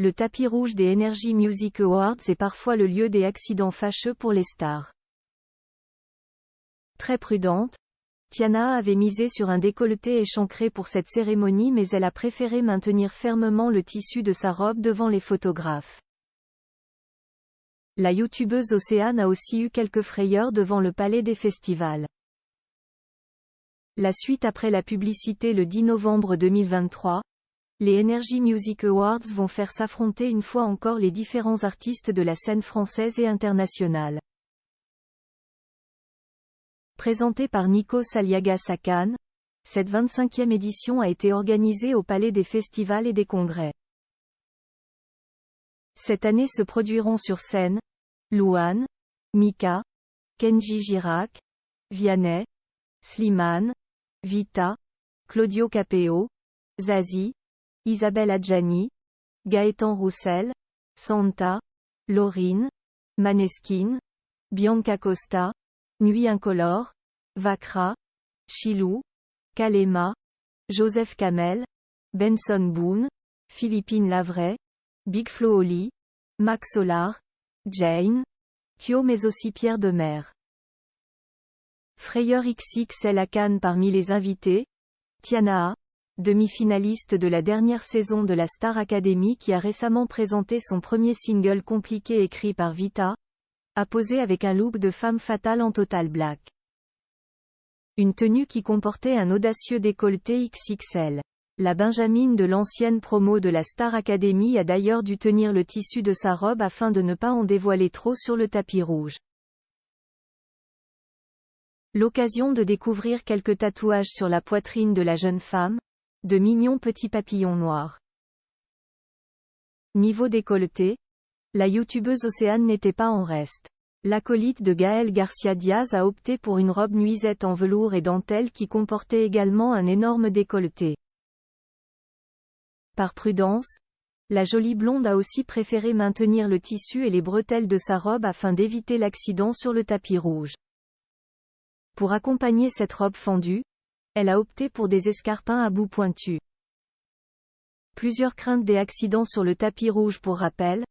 Le tapis rouge des Energy Music Awards est parfois le lieu des accidents fâcheux pour les stars. Très prudente, Tiana avait misé sur un décolleté échancré pour cette cérémonie, mais elle a préféré maintenir fermement le tissu de sa robe devant les photographes. La youtubeuse Océane a aussi eu quelques frayeurs devant le palais des festivals. La suite après la publicité le 10 novembre 2023, les Energy Music Awards vont faire s'affronter une fois encore les différents artistes de la scène française et internationale. Présentée par Nikos Aliagas à Cannes, cette 25e édition a été organisée au Palais des Festivals et des Congrès. Cette année se produiront sur scène, Louane, Mika, Kenji Girac, Vianney, Slimane, Vita, Claudio Capeo, Zazie, Isabelle Adjani, Gaëtan Roussel, Santa, Lauryn, Maneskin, Bianca Costa, Nuit Incolore, Vakra, Chilou, Kalema, Joseph Kamel, Benson Boone, Philippine Lavray, Big Flo Oli, Max Solar, Jane, Kyo mais aussi Pierre Demer. Frayeur XXL à Cannes parmi les invités, Tiana, demi-finaliste de la dernière saison de la Star Academy qui a récemment présenté son premier single Compliqué écrit par Vita, a posé avec un look de femme fatale en total black. Une tenue qui comportait un audacieux décolleté XXL. La Benjamine de l'ancienne promo de la Star Academy a d'ailleurs dû tenir le tissu de sa robe afin de ne pas en dévoiler trop sur le tapis rouge. L'occasion de découvrir quelques tatouages sur la poitrine de la jeune femme, de mignons petits papillons noirs. Niveau décolleté, la youtubeuse Océane n'était pas en reste. L'acolyte de Gaël Garcia Diaz a opté pour une robe nuisette en velours et dentelle qui comportait également un énorme décolleté. Par prudence, la jolie blonde a aussi préféré maintenir le tissu et les bretelles de sa robe afin d'éviter l'accident sur le tapis rouge. Pour accompagner cette robe fendue, elle a opté pour des escarpins à bout pointu. Plusieurs craintes des accidents sur le tapis rouge pour rappel.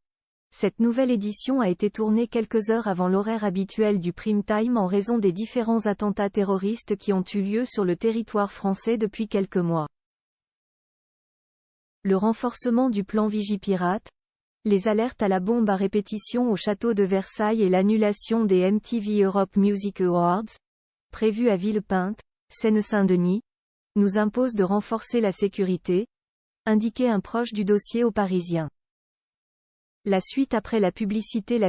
Cette nouvelle édition a été tournée quelques heures avant l'horaire habituel du prime time en raison des différents attentats terroristes qui ont eu lieu sur le territoire français depuis quelques mois. Le renforcement du plan Vigipirate, les alertes à la bombe à répétition au château de Versailles et l'annulation des MTV Europe Music Awards, prévus à Villepinte, Seine-Saint-Denis, nous imposent de renforcer la sécurité, indiquait un proche du dossier aux Parisiens. La suite après la publicité.